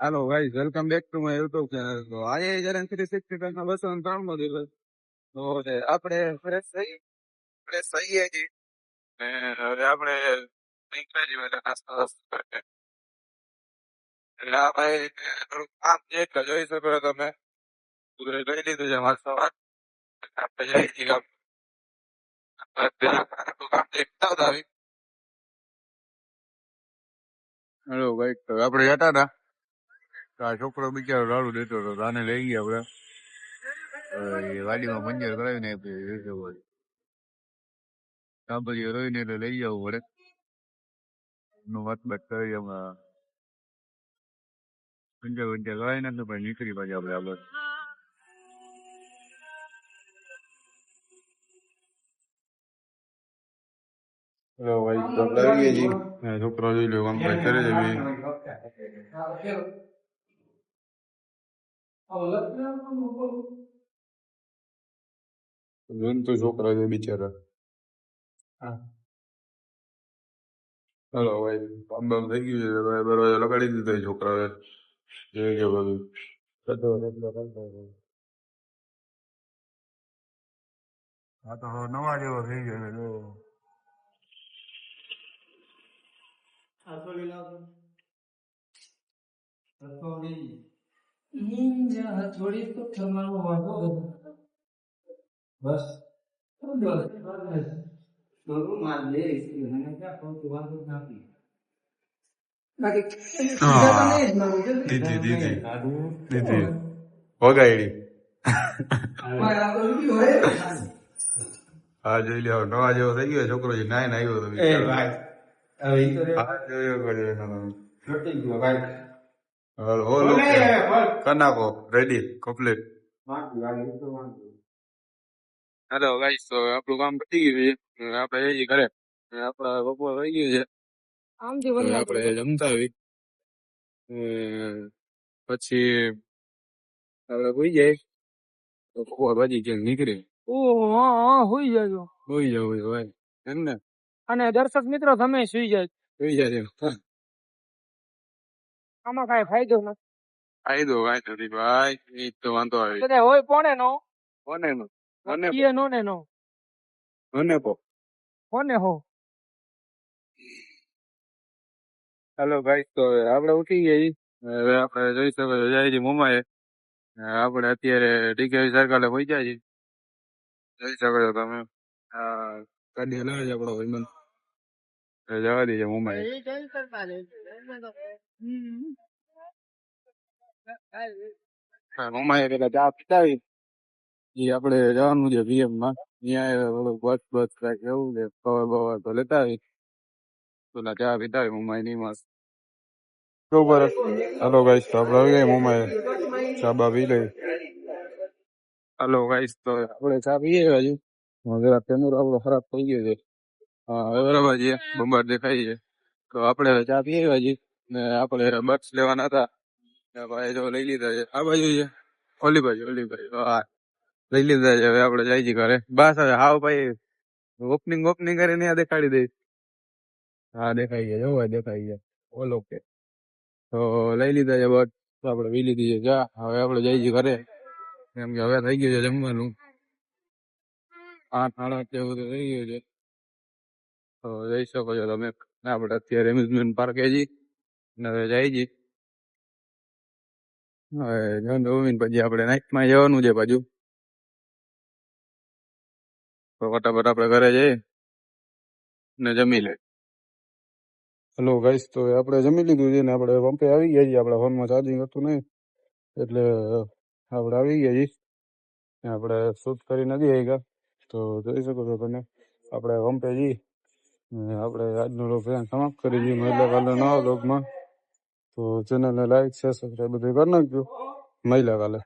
Hello guys, welcome back to my YouTube channel. તો આજે જયારે 360 ના 203 મો દિવસ. તો આપણે ફ્રેશ થઈએ છીએ ને હવે આપણે નીકળ્યા છીએ નાસ્તો કરીને. એટલે આ ભાઈ થોડુંક કામ છે એટલે જોઈ શકો છો તમે. પૂરું લઈ લીધું છે માસ્તો. આપણે જઈએ છીએ કામ દેખતા હતા. હેલો ભાઈ, તો આપણે જતા હતા. આ છોકરો બિચારો રાડું દેતો હતો, આને લઈ ગયા આપણે વાડીમાં પંચર કરાવીને સાંભળીએ રોઈને એટલે લઈ જવું પડે. વાત કરી હમણાં પંચર કરાવી નાખે પછી નીકળી પાછી આપણે આગળ. હેલો ભાઈ, તો આપણે આવીએ છીએ. છોકરો જોઈ લો કામ કરે છે. તો છોકરા છે બિચારા. હેલો ભાઈ, કામ બામ થઈ ગયું છે. બરોબર લગાડી દીધો છોકરાએ. જોઈ ગયો બધું. હા તો નવા જેવો થઈ ગયો. થોડી તો થવાનો વાંધો બસ દીદી વગાડી. હા જોઈ લે, નવા જેવો થઈ ગયો છોકરો. નાય આવ્યો તો કનાકો રેડી કમ્પ્લીટ. હેલો ગાઈસ, તો આપણું કામ પતી ગયું છે. આપણે જઈએ ઘરે. આપડા બપોર થઈ ગયું છે. આપણે જમતા આવી પછી આપણે હોઈ જાય તો બપોર બાજી ક્યાંક નીકળે. હોઈ જાય ભાઈ એમ ને. અને દર્શક મિત્રો તમે સુઈ જાય આમાં કઈ ફાયદો નથી. ફાયદો કઈ નથી ભાઈ, એ તો વાંધો આવે હોય કોને નો હેલો ગાઈસ, તો આપણે ઉઠી ગયા. હવે આપણે જોઈ શકો છો જાય છે મોમાએ. આપણે અત્યારે ડીકે સર્કલે પહોંચ્યા છીએ. જોઈ શકો છો તમે. ગાડી હલાવે છે આપણો ભાઈબંધ. જવા દે છે મોમાએ. મોમાએ પેલા ચા પીતાવી. એ આપણે જવાનું છે પીએમ માં. અહીંયા બસ બસ કાંઈક એવું છે. કવર બવર તો લેતા આવી. પેલા ચા પીતાવી મોમાએ ની મસ્ત. હેલો ગાઈસ, તો આપણે આવી ગયા મોમાએ. ચા બા પી લઈ. હેલો ગાઈસ, તો આપણે ચા પીએ હજુ. જરા કેમેરો આપણો ખરાબ થઈ ગયો છે. હા બરાબર છે, બંબાર દેખાય છે. તો આપણે ચા પીએ હજી ને આપણે બટ્સ લેવાના હતા. ભાઈ જો લઈ લીધા છે. આ બાજુ છે, ઓલી બાજુ. હા લઈ લીધા છે. હવે આપણે જાય છે ઘરે. બસ હવે હાવ ભાઈ ઓપનિંગ કરીને ત્યાં દેખાડી દઈશ. હા દેખાઈ ગયા, જોવા દેખાઈ ગયા. ઓલો કે તો લઈ લીધા છે બટ આપણે પી લીધી છે ચા. હવે આપણે જાય છે ઘરે, કેમ કે હવે થઈ ગયું છે જમવાનું. 8 સાડા 8 જેવું તો થઈ ગયું છે. તો જઈ શકો છો તમે. આપણે અત્યારે એમ્યુઝમેન્ટ પાર્કે જઈએ ને હવે જાય છીએ. હવે પછી આપણે નાઇટમાં જવાનું છે પાછું. તો ફટાફટ આપણે ઘરે જઈએ ને જમી લે. હેલો ગાઈસ, તો આપણે જમી લીધું છે ને આપણે પંપે આવી ગયા છીએ. આપણા ફોનમાં ચાર્જિંગ હતું નહીં એટલે આપણે આવી ગયા છીએ. આપણે શૂટ કરી નથી આવી ગયા. તો જોઈ શકો છો તમે. આપણે પંપે જઈએ. આપણે આજનો લોગ સમાપ્ત કરી દઈએ. મહિલા કાલે નવા લોગમાં. તો ચેનલને લાઈક શેર સબસ્ક્રાઈબ બધું કરી નાખજો. મહિલા કાલે.